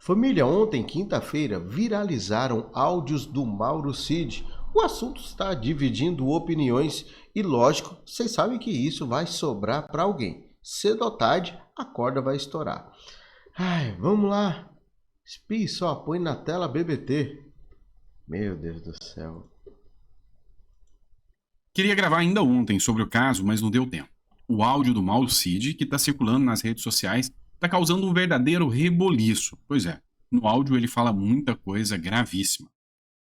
Família, ontem, quinta-feira, viralizaram áudios do Mauro Cid. O assunto está dividindo opiniões e, lógico, vocês sabem que isso vai sobrar para alguém. Cedo ou tarde, a corda vai estourar. Ai, vamos lá. Spi, só põe na tela BBT. Meu Deus do céu. Queria gravar ainda ontem sobre o caso, mas não deu tempo. O áudio do Mauro Cid, que está circulando nas redes sociais, está causando um verdadeiro reboliço. Pois é, no áudio ele fala muita coisa gravíssima.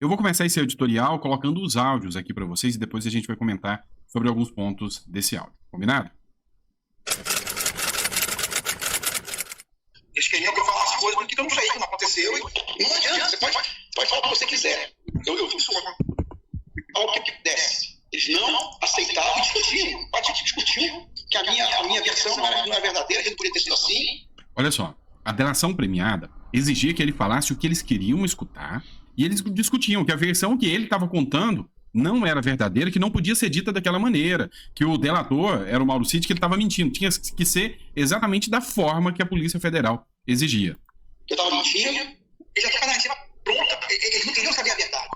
Eu vou começar esse editorial colocando os áudios aqui para vocês e depois a gente vai comentar sobre alguns pontos desse áudio. Combinado? Eles queriam que eu falasse coisas porque eu não sei, não aconteceu. E não adianta, você pode falar o que você quiser. Eu fiz o que desce. Eles não aceitavam e discutiam. Discutiam que a minha versão não era verdadeira, que não podia ter sido assim. Olha só, a delação premiada exigia que ele falasse o que eles queriam escutar e eles discutiam que a versão que ele estava contando não era verdadeira, que não podia ser dita daquela maneira, que o delator era o Mauro Cid, que ele estava mentindo. Tinha que ser exatamente da forma que a Polícia Federal exigia. Eu estava mentindo, eles já tinham a narrativa pronta, eles não queriam saber a verdade.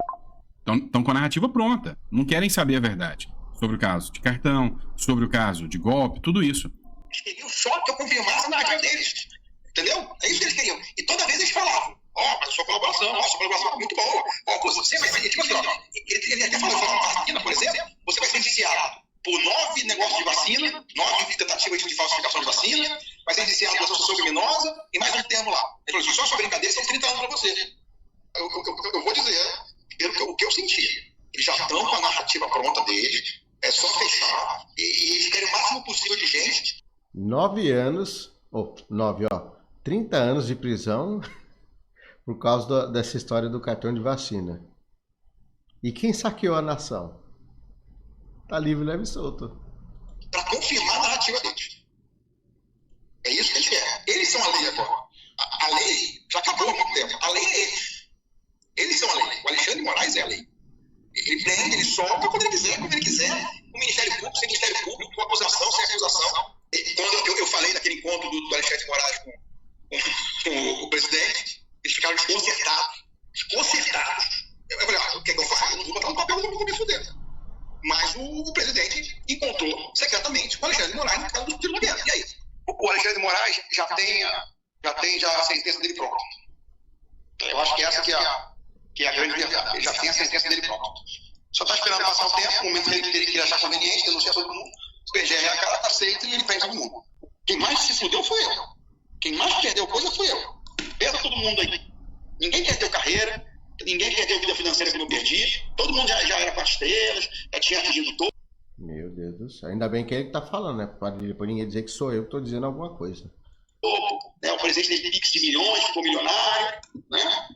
Estão com a narrativa pronta, não querem saber a verdade sobre o caso de cartão, sobre o caso de golpe, tudo isso. Eles queriam só que eu confirmasse a narrativa deles, entendeu? É isso que eles queriam. E toda vez eles falavam, mas a sua colaboração é muito boa. Você vai ser, tipo assim, ele até falou, vacina, por exemplo, você vai ser indiciado por 9 negócios de vacina, 9 tentativas de falsificação de vacina, vai ser indiciado por associação criminosa e mais um termo lá. Ele falou assim, só sua brincadeira são 30 anos para você. Eu vou dizer, pelo que eu senti, eles já estão com a narrativa pronta deles, é só fechar, e eles querem o máximo possível de gente. 9 anos, 30 anos de prisão por causa dessa história do cartão de vacina. E quem saqueou a nação? Tá livre, leve e solto. Para confirmar a narrativa deles. É isso que eles querem. Eles são a lei agora. A lei já acabou há muito tempo. A lei é eles. Eles são a lei. O Alexandre de Moraes é a lei. Ele prende, ele solta quando ele quiser, como ele quiser. O Ministério Público, sem Ministério Público, com acusação, sem acusação. Quando eu falei naquele encontro do Alexandre de Moraes com o presidente, eles ficaram desconcertados. Eu falei, o que é que eu faço? Eu não vou botar no papel, eu não vou me fuder. Mas o presidente encontrou secretamente o Alexandre de Moraes no caso do tiro no governo. E aí? O Alexandre de Moraes já tem a sentença dele pronta. Eu acho que essa que é a grande verdade. Ele já tem a sentença dele pronta. Só está esperando passar o tempo, no momento que ele achar conveniente, denunciar todo mundo, o PGR aceita e ele prende todo mundo. Quem mais se fudeu foi eu. Quem mais perdeu coisa foi eu. Pensa todo mundo aí. Ninguém perdeu carreira, ninguém perdeu vida financeira que eu não perdi, todo mundo já era com as estrelas, já tinha atingido todo. Meu Deus do céu. Ainda bem que é ele que tá falando, né? Para depois ninguém dizer que sou eu que tô dizendo alguma coisa. O presidente teve Pix de milhões, ficou milionário, né?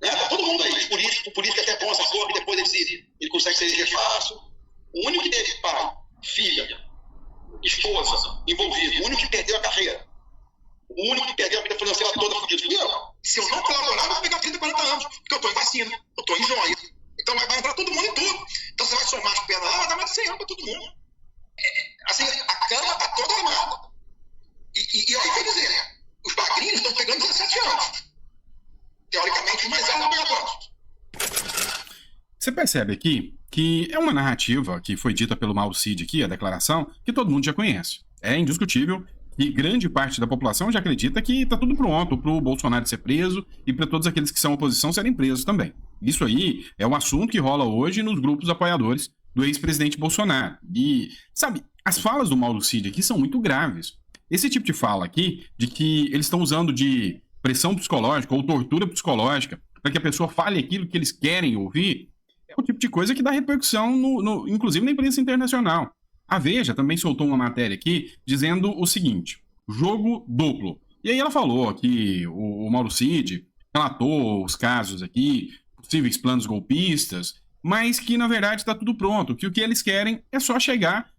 Tá todo mundo aí, o político até bom essa porra, que depois ele consegue ser eleger fácil. O único que teve pai, filha, esposa envolvido, o único que perdeu a carreira, o único que perdeu a vida financeira toda fudido fui eu. Se eu não colaborar, eu vou pegar 30, 40 anos, porque eu tô em vacina, eu tô em joia. Então vai entrar todo mundo em tudo. Então você vai somar as pernas lá, vai dar mais de 100 anos pra todo mundo. Assim, a cama tá toda armada. E aí, quer dizer, os bagrinhos estão pegando 17 anos. Teoricamente, mais anos obrigatórios. Você percebe aqui que é uma narrativa que foi dita pelo Mauro Cid aqui, a declaração, que todo mundo já conhece. É indiscutível que grande parte da população já acredita que está tudo pronto para o Bolsonaro ser preso e para todos aqueles que são oposição serem presos também. Isso aí é um assunto que rola hoje nos grupos apoiadores do ex-presidente Bolsonaro. E, sabe, as falas do Mauro Cid aqui são muito graves. Esse tipo de fala aqui, de que eles estão usando de pressão psicológica ou tortura psicológica para que a pessoa fale aquilo que eles querem ouvir, é o tipo de coisa que dá repercussão, inclusive na imprensa internacional. A Veja também soltou uma matéria aqui dizendo o seguinte, jogo duplo. E aí ela falou que o Mauro Cid relatou os casos aqui, possíveis planos golpistas, mas que na verdade está tudo pronto, que o que eles querem é só chegar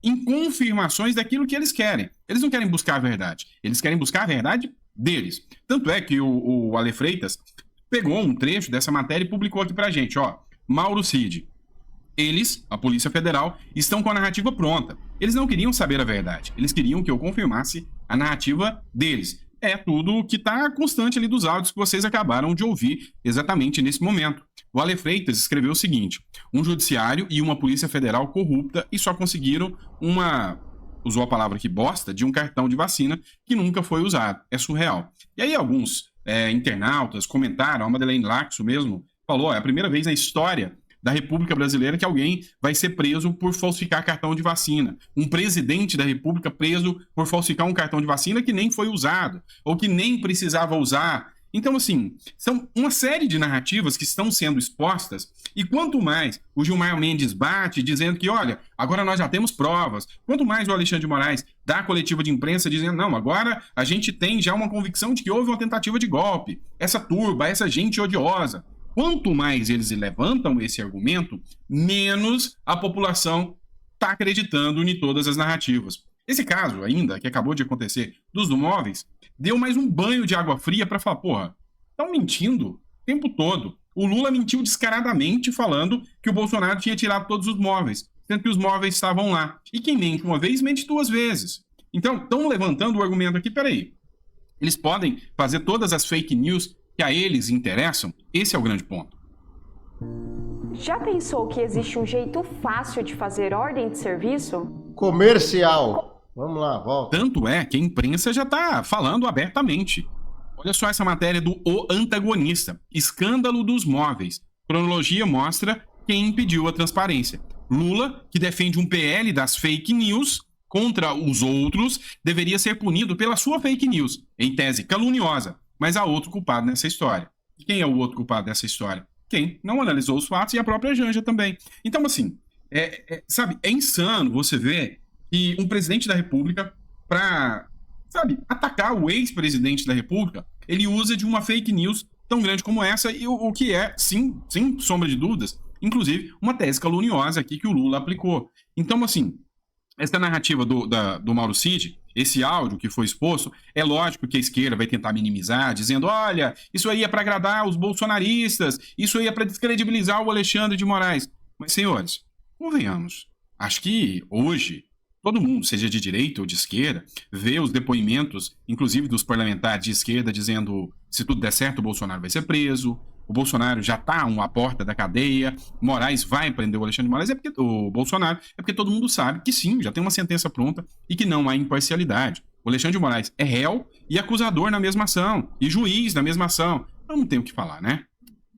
em confirmações daquilo que eles querem. Eles não querem buscar a verdade, eles querem buscar a verdade deles. Tanto é que o Ale Freitas pegou um trecho dessa matéria e publicou aqui pra gente, ó, Mauro Cid. Eles, a Polícia Federal, estão com a narrativa pronta. Eles não queriam saber a verdade, eles queriam que eu confirmasse a narrativa deles. é tudo que está constante ali dos áudios que vocês acabaram de ouvir exatamente nesse momento. O Ale Freitas escreveu o seguinte: um judiciário e uma polícia federal corrupta e só conseguiram usou a palavra aqui, bosta, de um cartão de vacina que nunca foi usado. É surreal. E aí alguns internautas comentaram, a Madeleine Laxo mesmo falou, é a primeira vez na história da República Brasileira que alguém vai ser preso por falsificar cartão de vacina. Um presidente da República preso por falsificar um cartão de vacina que nem foi usado, ou que nem precisava usar. Então, assim, são uma série de narrativas que estão sendo expostas, e quanto mais o Gilmar Mendes bate dizendo que, olha, agora nós já temos provas, quanto mais o Alexandre de Moraes dá a coletiva de imprensa dizendo, não, agora a gente tem já uma convicção de que houve uma tentativa de golpe, essa turba, essa gente odiosa. Quanto mais eles levantam esse argumento, menos a população está acreditando em todas as narrativas. Esse caso ainda, que acabou de acontecer, dos móveis, deu mais um banho de água fria para falar, porra, estão mentindo o tempo todo. O Lula mentiu descaradamente falando que o Bolsonaro tinha tirado todos os móveis, sendo que os móveis estavam lá. E quem mente uma vez, mente duas vezes. Então, estão levantando o argumento aqui, peraí, eles podem fazer todas as fake news que a eles interessam? Esse é o grande ponto. Já pensou que existe um jeito fácil de fazer ordem de serviço? Comercial. Vamos lá, volta. Tanto é que a imprensa já está falando abertamente. Olha só essa matéria do O Antagonista. Escândalo dos móveis. Cronologia mostra quem impediu a transparência. Lula, que defende um PL das fake news contra os outros, deveria ser punido pela sua fake news, em tese caluniosa. Mas há outro culpado nessa história. E quem é o outro culpado dessa história? Quem não analisou os fatos e a própria Janja também. Então, assim, sabe, é insano você ver que um presidente da República, para, sabe, atacar o ex-presidente da República, ele usa de uma fake news tão grande como essa, e o que é, sim, sem sombra de dúvidas, inclusive uma tese caluniosa aqui que o Lula aplicou. Então, assim, essa narrativa do Mauro Cid, esse áudio que foi exposto, é lógico que a esquerda vai tentar minimizar, dizendo, olha, isso aí é para agradar os bolsonaristas, isso aí é para descredibilizar o Alexandre de Moraes. Mas, senhores, convenhamos, acho que hoje todo mundo, seja de direita ou de esquerda, vê os depoimentos, inclusive dos parlamentares de esquerda, dizendo, se tudo der certo, o Bolsonaro vai ser preso, o Bolsonaro já está à porta da cadeia, Moraes vai prender o Alexandre de Moraes, o Bolsonaro, é porque todo mundo sabe que sim, já tem uma sentença pronta e que não há imparcialidade. O Alexandre de Moraes é réu e acusador na mesma ação, e juiz na mesma ação. Eu não tenho o que falar, né?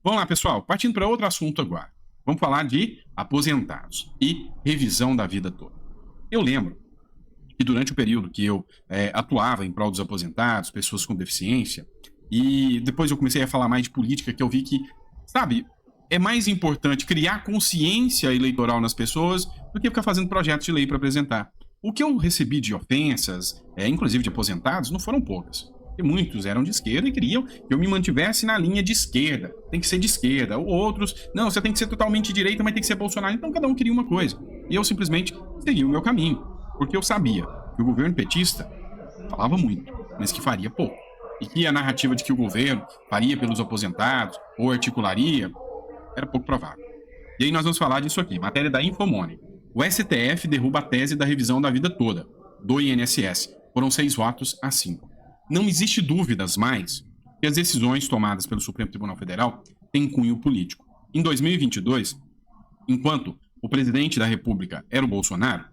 Vamos lá, pessoal, partindo para outro assunto agora. Vamos falar de aposentados e revisão da vida toda. Eu lembro que durante o período que eu atuava em prol dos aposentados, pessoas com deficiência, e depois eu comecei a falar mais de política, que eu vi que, sabe, é mais importante criar consciência eleitoral nas pessoas do que ficar fazendo projetos de lei para apresentar. O que eu recebi de ofensas, inclusive de aposentados, não foram poucas. E muitos eram de esquerda e queriam que eu me mantivesse na linha de esquerda. Tem que ser de esquerda. Outros, não, você tem que ser totalmente de direita, mas tem que ser Bolsonaro. Então cada um queria uma coisa. E eu simplesmente segui o meu caminho. Porque eu sabia que o governo petista falava muito, mas que faria pouco. E que a narrativa de que o governo faria pelos aposentados ou articularia era pouco provável. E aí nós vamos falar disso aqui, matéria da Infomoney. O STF derruba a tese da revisão da vida toda, do INSS. Foram 6 votos a 5. Não existe dúvidas mais que as decisões tomadas pelo Supremo Tribunal Federal têm cunho político. Em 2022, enquanto o presidente da República era o Bolsonaro,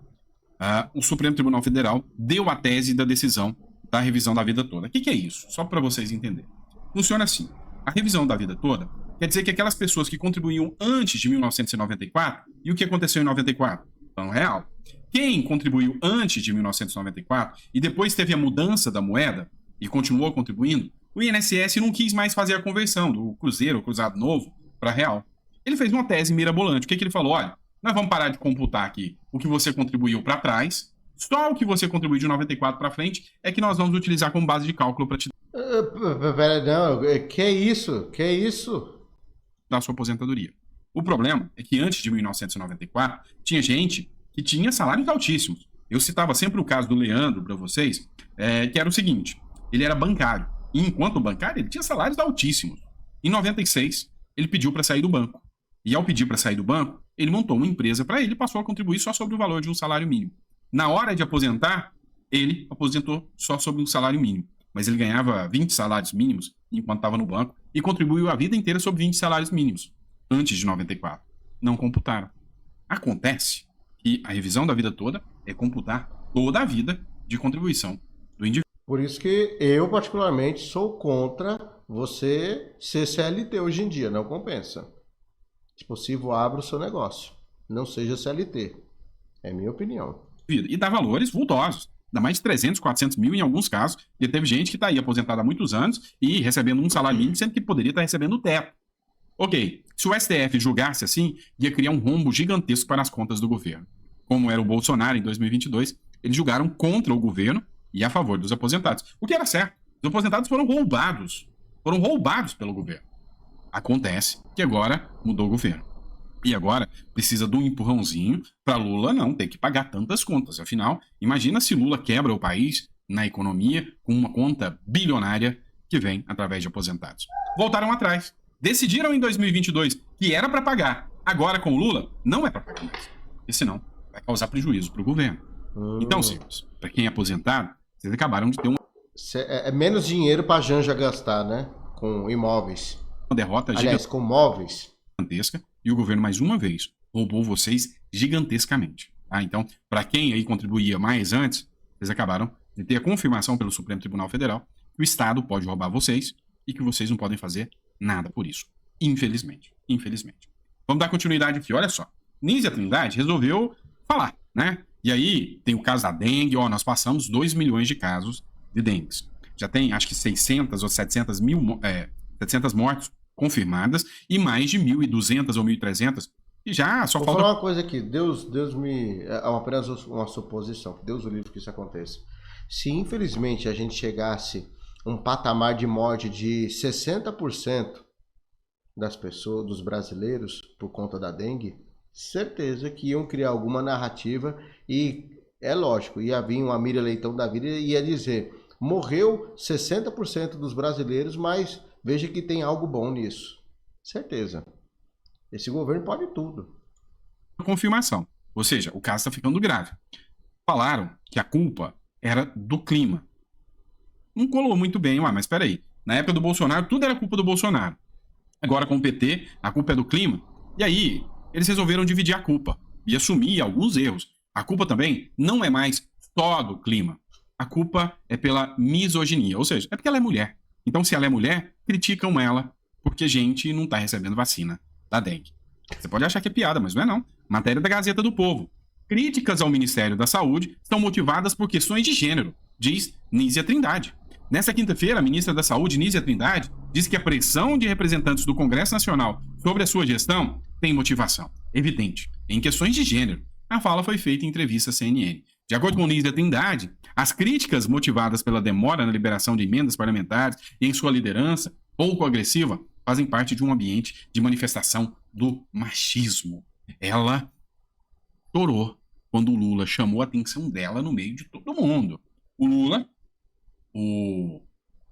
o Supremo Tribunal Federal deu a tese da decisão da revisão da vida toda. O que é isso? Só para vocês entenderem. Funciona assim. A revisão da vida toda quer dizer que aquelas pessoas que contribuíam antes de 1994, e o que aconteceu em 94? Plano real. Quem contribuiu antes de 1994 e depois teve a mudança da moeda e continuou contribuindo, o INSS não quis mais fazer a conversão do cruzeiro, cruzado novo, para real. Ele fez uma tese mirabolante. O que ele falou? Olha, nós vamos parar de computar aqui o que você contribuiu para trás, só o que você contribuiu de 94 para frente é que nós vamos utilizar como base de cálculo para te Pera, não, que é isso? Que é isso? dar sua aposentadoria. O problema é que antes de 1994 tinha gente que tinha salários altíssimos. Eu citava sempre o caso do Leandro para vocês, que era o seguinte, ele era bancário, e enquanto bancário ele tinha salários altíssimos. Em 96, ele pediu para sair do banco. E ao pedir para sair do banco, ele montou uma empresa para ele e passou a contribuir só sobre o valor de um salário mínimo. Na hora de aposentar, ele aposentou só sobre um salário mínimo. mas ele ganhava 20 salários mínimos enquanto estava no banco e contribuiu a vida inteira sob 20 salários mínimos, antes de 94. Não computaram. Acontece que a revisão da vida toda é computar toda a vida de contribuição do indivíduo. Por isso que eu, particularmente, sou contra você ser CLT hoje em dia. Não compensa. Se possível, abra o seu negócio. Não seja CLT. É minha opinião. E dá valores vultosos. Dá mais de 300, 400 mil em alguns casos. E teve gente que está aí aposentada há muitos anos e recebendo um salário mínimo, sendo que poderia estar recebendo o teto. Ok, se o STF julgasse assim, ia criar um rombo gigantesco para as contas do governo. Como era o Bolsonaro em 2022, eles julgaram contra o governo e a favor dos aposentados. O que era certo. Os aposentados foram roubados. Foram roubados pelo governo. Acontece que agora mudou o governo. E agora precisa de um empurrãozinho para Lula não ter que pagar tantas contas. Afinal, imagina se Lula quebra o país na economia com uma conta bilionária que vem através de aposentados. Voltaram atrás. Decidiram em 2022 que era para pagar. Agora, com o Lula, não é para pagar mais. Porque senão vai causar prejuízo para o governo. Então, senhores, para quem é aposentado, vocês acabaram de ter uma É menos dinheiro para a Janja gastar, né? Com imóveis. derrota Aliás, com móveis. gigantesca e o governo, mais uma vez, roubou vocês gigantescamente. Tá? Então, para quem aí contribuía mais antes, vocês acabaram de ter a confirmação pelo Supremo Tribunal Federal que o Estado pode roubar vocês e que vocês não podem fazer nada por isso. Infelizmente. Infelizmente. Vamos dar continuidade aqui. Olha só. Nízia Trindade resolveu falar, né? E aí tem o caso da dengue. Nós passamos 2 milhões de casos de dengue. Já tem, acho que 600 ou 700 mortes confirmadas e mais de 1.200 ou 1.300 e já só Vou falta... falar uma coisa aqui. Deus me... É apenas uma suposição. Deus o livre que isso aconteça. Se infelizmente a gente chegasse a um patamar de morte de 60% das pessoas, dos brasileiros, por conta da dengue, certeza que iam criar alguma narrativa e, é lógico, ia vir uma Miriam Leitão da vida e ia dizer, morreu 60% dos brasileiros, mas veja que tem algo bom nisso. Certeza. Esse governo pode tudo. Confirmação. Ou seja, o caso está ficando grave. Falaram que a culpa era do clima. Não colou muito bem, mas espera aí. Na época do Bolsonaro, tudo era culpa do Bolsonaro. Agora com o PT, a culpa é do clima. E aí, eles resolveram dividir a culpa e assumir alguns erros. A culpa também não é mais só do clima. A culpa é pela misoginia, ou seja, é porque ela é mulher. Então, se ela é mulher, criticam ela porque a gente não está recebendo vacina da dengue. Você pode achar que é piada, mas não é não. Matéria da Gazeta do Povo. Críticas ao Ministério da Saúde estão motivadas por questões de gênero, diz Nízia Trindade. Nesta quinta-feira, a ministra da Saúde, Nízia Trindade, disse que a pressão de representantes do Congresso Nacional sobre a sua gestão tem motivação evidente em questões de gênero. A fala foi feita em entrevista à CNN. De acordo com Nízia Trindade, as críticas motivadas pela demora na liberação de emendas parlamentares e em sua liderança pouco agressiva fazem parte de um ambiente de manifestação do machismo. Ela chorou quando o Lula chamou a atenção dela no meio de todo mundo. O Lula,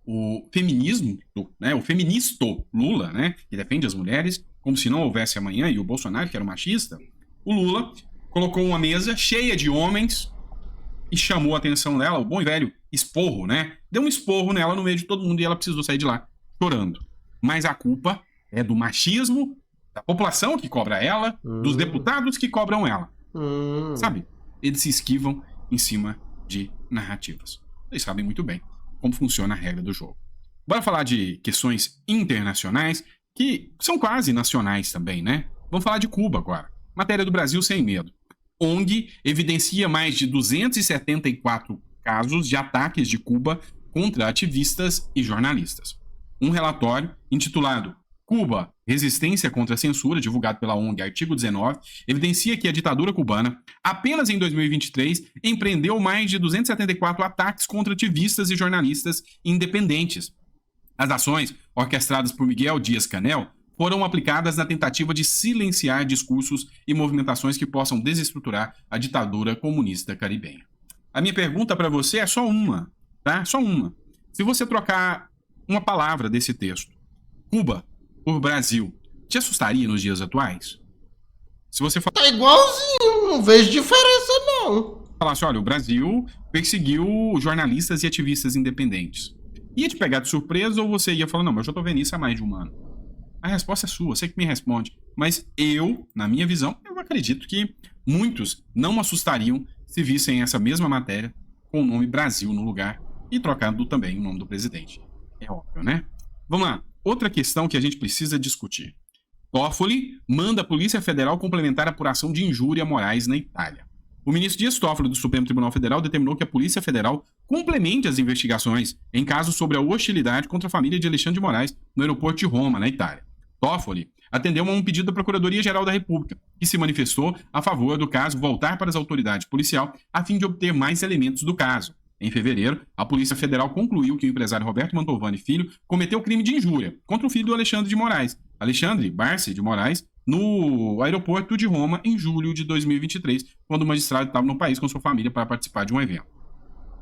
o feminismo, né, o feministo Lula, né, que defende as mulheres como se não houvesse amanhã, e o Bolsonaro, que era um machista, o Lula colocou uma mesa cheia de homens e chamou a atenção dela, o bom e velho esporro, né? Deu um esporro nela no meio de todo mundo e ela precisou sair de lá chorando. Mas a culpa é do machismo, da população que cobra ela, dos deputados que cobram ela. Sabe? Eles se esquivam em cima de narrativas. Vocês sabem muito bem como funciona a regra do jogo. Bora falar de questões internacionais que são quase nacionais também, né? Vamos falar de Cuba agora. Matéria do Brasil Sem Medo. ONG evidencia mais de 274 casos de ataques de Cuba contra ativistas e jornalistas. Um relatório intitulado Cuba, Resistência contra a Censura, divulgado pela ONG Artigo 19, evidencia que a ditadura cubana, apenas em 2023, empreendeu mais de 274 ataques contra ativistas e jornalistas independentes. As ações, orquestradas por Miguel Díaz-Canel, foram aplicadas na tentativa de silenciar discursos e movimentações que possam desestruturar a ditadura comunista caribenha. A minha pergunta para você é só uma, tá? Só uma. Se você trocar uma palavra desse texto, Cuba por Brasil, te assustaria nos dias atuais? Se você Tá igualzinho, não vejo diferença não. falasse, olha, o Brasil perseguiu jornalistas e ativistas independentes. Ia te pegar de surpresa ou você ia falar, não, mas eu já tô vendo isso há mais de um ano? A resposta é sua, você que me responde. Mas eu, na minha visão, eu acredito que muitos não assustariam se vissem essa mesma matéria com o nome Brasil no lugar e trocando também o nome do presidente. É óbvio, né? Vamos lá. Outra questão que a gente precisa discutir. Toffoli manda a Polícia Federal complementar a apuração de injúria a Moraes na Itália. O ministro Dias Toffoli do Supremo Tribunal Federal determinou que a Polícia Federal complemente as investigações em casos sobre a hostilidade contra a família de Alexandre de Moraes no aeroporto de Roma, na Itália. Toffoli atendeu a um pedido da Procuradoria-Geral da República, que se manifestou a favor do caso voltar para as autoridades policiais a fim de obter mais elementos do caso. Em fevereiro, a Polícia Federal concluiu que o empresário Roberto Mantovani Filho cometeu crime de injúria contra o filho do Alexandre de Moraes, Alexandre Barsi de Moraes, no aeroporto de Roma em julho de 2023, quando o magistrado estava no país com sua família para participar de um evento.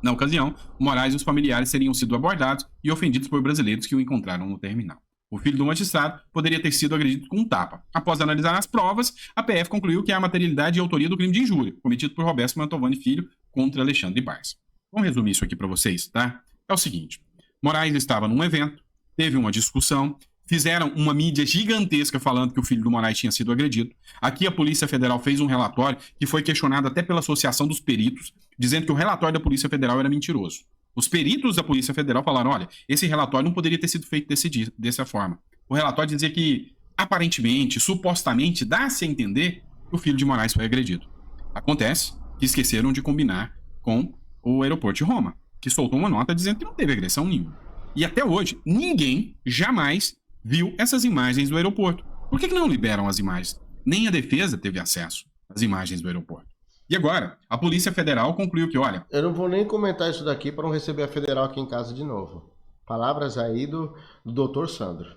Na ocasião, Moraes e os familiares teriam sido abordados e ofendidos por brasileiros que o encontraram no terminal. O filho do magistrado poderia ter sido agredido com um tapa. Após analisar as provas, a PF concluiu que há materialidade e autoria do crime de injúria cometido por Roberto Mantovani Filho contra Alexandre Barsi. Vamos resumir isso aqui para vocês, tá? É o seguinte, Moraes estava num evento, teve uma discussão, fizeram uma mídia gigantesca falando que o filho do Moraes tinha sido agredido. Aqui a Polícia Federal fez um relatório que foi questionado até pela Associação dos Peritos, dizendo que o relatório da Polícia Federal era mentiroso. Os peritos da Polícia Federal falaram, olha, esse relatório não poderia ter sido feito dessa forma. O relatório dizia que, aparentemente, supostamente, dá-se a entender que o filho de Moraes foi agredido. Acontece que esqueceram de combinar com o aeroporto de Roma, que soltou uma nota dizendo que não teve agressão nenhuma. E até hoje, ninguém jamais viu essas imagens do aeroporto. Por que não liberam as imagens? Nem a defesa teve acesso às imagens do aeroporto. E agora, a Polícia Federal concluiu que, olha... Eu não vou nem comentar isso daqui para não receber a Federal aqui em casa de novo. Palavras aí do Dr. Sandro.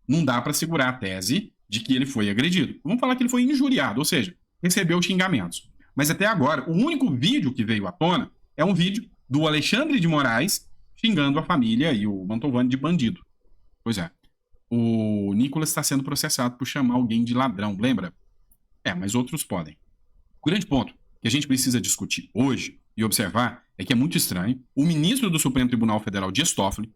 Não dá para segurar a tese de que ele foi agredido. Vamos falar que ele foi injuriado, ou seja, recebeu xingamentos. Mas até agora, o único vídeo que veio à tona é um vídeo do Alexandre de Moraes xingando a família e o Mantovani de bandido. Pois é. O Nicolas está sendo processado por chamar alguém de ladrão, lembra? Mas outros podem. O grande ponto que a gente precisa discutir hoje e observar é que é muito estranho. O ministro do Supremo Tribunal Federal, Dias Toffoli,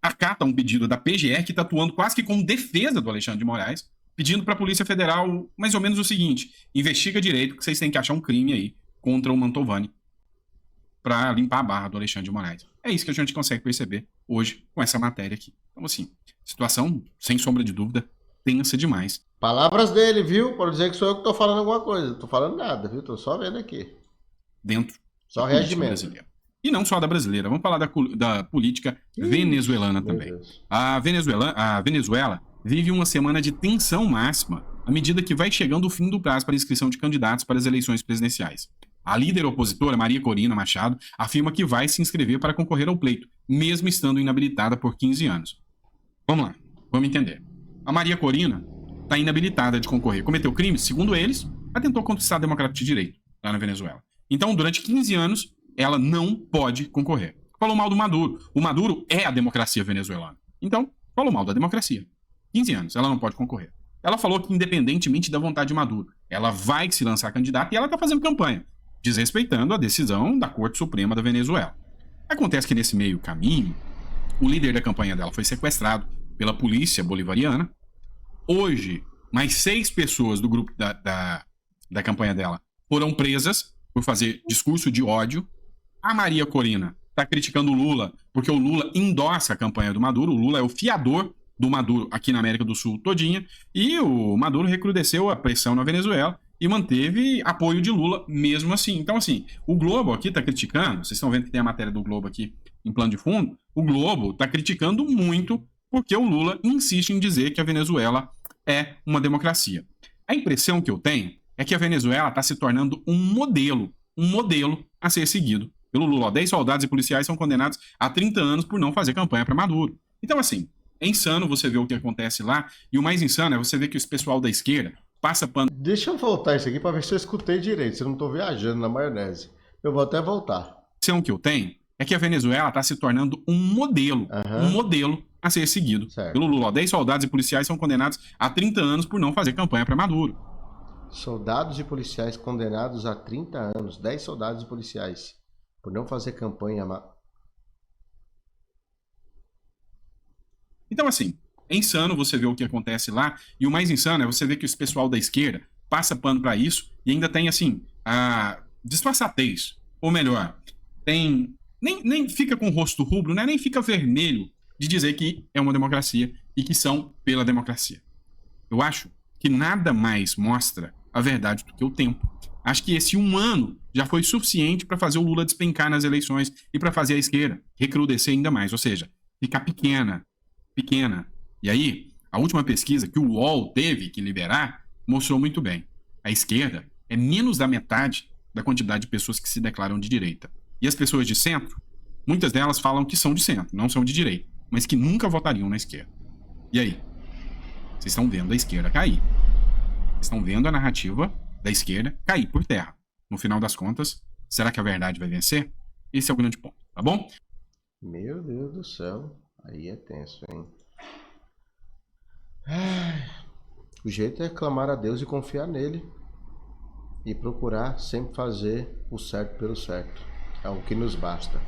acata um pedido da PGR que está atuando quase que como defesa do Alexandre de Moraes, pedindo para a Polícia Federal mais ou menos o seguinte, investiga direito que vocês têm que achar um crime aí contra o Mantovani para limpar a barra do Alexandre de Moraes. É isso que a gente consegue perceber hoje com essa matéria aqui. Então, assim, situação, sem sombra de dúvida, tensa demais. Palavras dele, viu? Pode dizer que sou eu que tô falando alguma coisa. Não tô falando nada, viu? Tô só vendo aqui. Dentro só da política brasileira. E não só da brasileira. Vamos falar da política venezuelana também. A Venezuela vive uma semana de tensão máxima à medida que vai chegando o fim do prazo para inscrição de candidatos para as eleições presidenciais. A líder opositora, Maria Corina Machado, afirma que vai se inscrever para concorrer ao pleito, mesmo estando inabilitada por 15 anos. Vamos lá, vamos entender. A Maria Corina está inabilitada de concorrer. Cometeu crimes, segundo eles, atentou contra o Estado Democrático de Direito, lá na Venezuela. Então, durante 15 anos, ela não pode concorrer. Falou mal do Maduro. O Maduro é a democracia venezuelana. Então, falou mal da democracia. 15 anos, ela não pode concorrer. Ela falou que, independentemente da vontade de Maduro, ela vai se lançar candidata e ela está fazendo campanha, desrespeitando a decisão da Corte Suprema da Venezuela. Acontece que, nesse meio caminho, o líder da campanha dela foi sequestrado pela polícia bolivariana. Hoje, mais 6 pessoas do grupo da campanha dela foram presas por fazer discurso de ódio. A Maria Corina está criticando o Lula porque o Lula endossa a campanha do Maduro. O Lula é o fiador do Maduro aqui na América do Sul todinha. E o Maduro recrudesceu a pressão na Venezuela e manteve apoio de Lula mesmo assim. Então, assim, o Globo aqui está criticando, vocês estão vendo que tem a matéria do Globo aqui em plano de fundo, o Globo está criticando muito porque o Lula insiste em dizer que a Venezuela é uma democracia. A impressão que eu tenho é que a Venezuela está se tornando um modelo a ser seguido pelo Lula. 10 soldados e policiais são condenados a 30 anos por não fazer campanha para Maduro. Então, assim, é insano você ver o que acontece lá, e o mais insano é você ver que esse pessoal da esquerda passa pano... Deixa eu voltar isso aqui para ver se eu escutei direito, se eu não estou viajando na maionese. Eu vou até voltar. A impressão que eu tenho é que a Venezuela está se tornando um modelo a ser seguido pelo Lula. 10 soldados e policiais são condenados a 30 anos por não fazer campanha para Maduro. Soldados e policiais condenados a 30 anos. 10 soldados e policiais por não fazer campanha. Então, assim, é insano você ver o que acontece lá, e o mais insano é você ver que esse pessoal da esquerda passa pano pra isso e ainda tem, assim, a disfarçatez. Ou melhor, tem... Nem fica com o rosto rubro, né? Nem fica vermelho de dizer que é uma democracia e que são pela democracia. Eu acho que nada mais mostra a verdade do que o tempo. Acho que esse 1 ano já foi suficiente para fazer o Lula despencar nas eleições e para fazer a esquerda recrudescer ainda mais, ou seja, ficar pequena. E aí, a última pesquisa que o UOL teve que liberar mostrou muito bem. A esquerda é menos da metade da quantidade de pessoas que se declaram de direita. E as pessoas de centro, muitas delas falam que são de centro, não são de direita, mas que nunca votariam na esquerda. E aí? Vocês estão vendo a esquerda cair. Vocês estão vendo a narrativa da esquerda cair por terra. No final das contas, será que a verdade vai vencer? Esse é o grande ponto, tá bom? Meu Deus do céu. Aí é tenso, hein? Ai, o jeito é clamar a Deus e confiar nele. E procurar sempre fazer o certo pelo certo. É o que nos basta.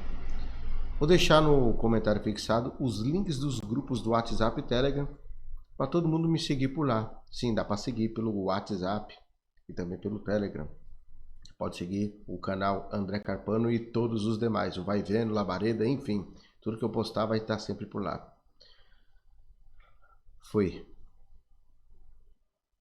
Vou deixar no comentário fixado os links dos grupos do WhatsApp e Telegram para todo mundo me seguir por lá. Sim, dá para seguir pelo WhatsApp e também pelo Telegram. Pode seguir o canal André Carpano e todos os demais. O Vai Vendo, Labareda, enfim. Tudo que eu postar vai estar sempre por lá. Fui.